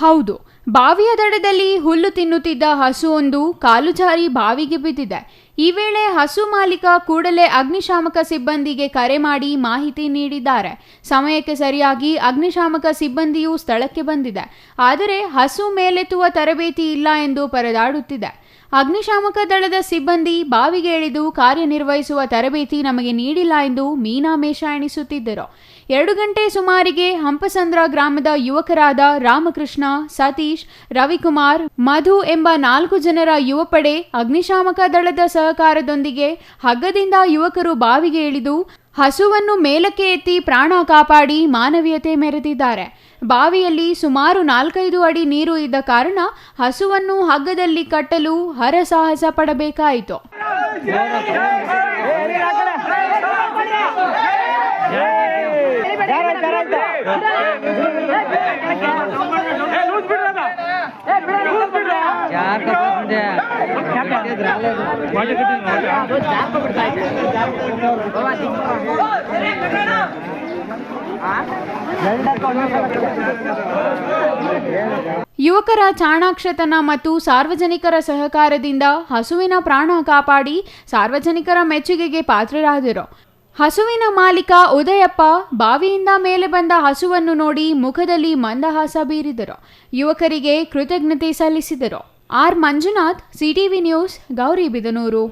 ಹೌದು, ಬಾವಿಯ ದಡದಲ್ಲಿ ಹುಲ್ಲು ತಿನ್ನುತ್ತಿದ್ದ ಹಸುವೊಂದು ಕಾಲು ಜಾರಿ ಬಾವಿಗೆ ಬಿದ್ದಿದೆ. ಈ ವೇಳೆ ಹಸು ಮಾಲೀಕ ಕೂಡಲೇ ಅಗ್ನಿಶಾಮಕ ಸಿಬ್ಬಂದಿಗೆ ಕರೆ ಮಾಡಿ ಮಾಹಿತಿ ನೀಡಿದ್ದಾರೆ. ಸಮಯಕ್ಕೆ ಸರಿಯಾಗಿ ಅಗ್ನಿಶಾಮಕ ಸಿಬ್ಬಂದಿಯೂ ಸ್ಥಳಕ್ಕೆ ಬಂದಿದೆ. ಆದರೆ ಹಸು ಮೇಲೆತ್ತುವ ತರಬೇತಿ ಇಲ್ಲ ಎಂದು ಪರದಾಡುತ್ತಿದೆ. ಅಗ್ನಿಶಾಮಕ ದಳದ ಸಿಬ್ಬಂದಿ ಬಾವಿಗೆ ಇಳಿದು ಕಾರ್ಯನಿರ್ವಹಿಸುವ ತರಬೇತಿ ನಮಗೆ ನೀಡಿಲ್ಲ ಎಂದು ಮೀನಾಮೇಷ ಎಣಿಸುತ್ತಿದ್ದರು. 2 ಗಂಟೆ ಸುಮಾರಿಗೆ ಹಂಪಸಂದ್ರ ಗ್ರಾಮದ ಯುವಕರಾದ ರಾಮಕೃಷ್ಣ, ಸತೀಶ್, ರವಿಕುಮಾರ್, ಮಧು ಎಂಬ 4 ಜನರ ಯುವಪಡೆ ಅಗ್ನಿಶಾಮಕ ದಳದ ಸಹಕಾರದೊಂದಿಗೆ ಹಗ್ಗದಿಂದ ಯುವಕರು ಬಾವಿಗೆ ಇಳಿದು ಹಸುವನ್ನು ಮೇಲಕ್ಕೆ ಎತ್ತಿ ಪ್ರಾಣ ಕಾಪಾಡಿ ಮಾನವೀಯತೆ ಮೆರೆದಿದ್ದಾರೆ. ಬಾವಿಯಲ್ಲಿ ಸುಮಾರು 4-5 ಅಡಿ ನೀರು ಇದ್ದ ಕಾರಣ ಹಸುವನ್ನು ಹಗ್ಗದಲ್ಲಿ ಕಟ್ಟಲು ಹರಸಾಹಸ ಪಡಬೇಕಾಯಿತು. ಯುವಕರ ಚಾಣಾಕ್ಷತನ ಮತ್ತು ಸಾರ್ವಜನಿಕರ ಸಹಕಾರದಿಂದ ಹಸುವಿನ ಪ್ರಾಣ ಕಾಪಾಡಿ ಸಾರ್ವಜನಿಕರ ಮೆಚ್ಚುಗೆಗೆ ಪಾತ್ರರಾದರು. ಹಸುವಿನ ಮಾಲೀಕ ಉದಯಪ್ಪ ಬಾವಿಯಿಂದ ಮೇಲೆ ಬಂದ ಹಸುವನ್ನು ನೋಡಿ ಮುಖದಲ್ಲಿ ಮಂದಹಾಸ ಬೀರಿದರು. ಯುವಕರಿಗೆ ಕೃತಜ್ಞತೆ ಸಲ್ಲಿಸಿದರು. R Manjunath, CTV news, Gauribidanur.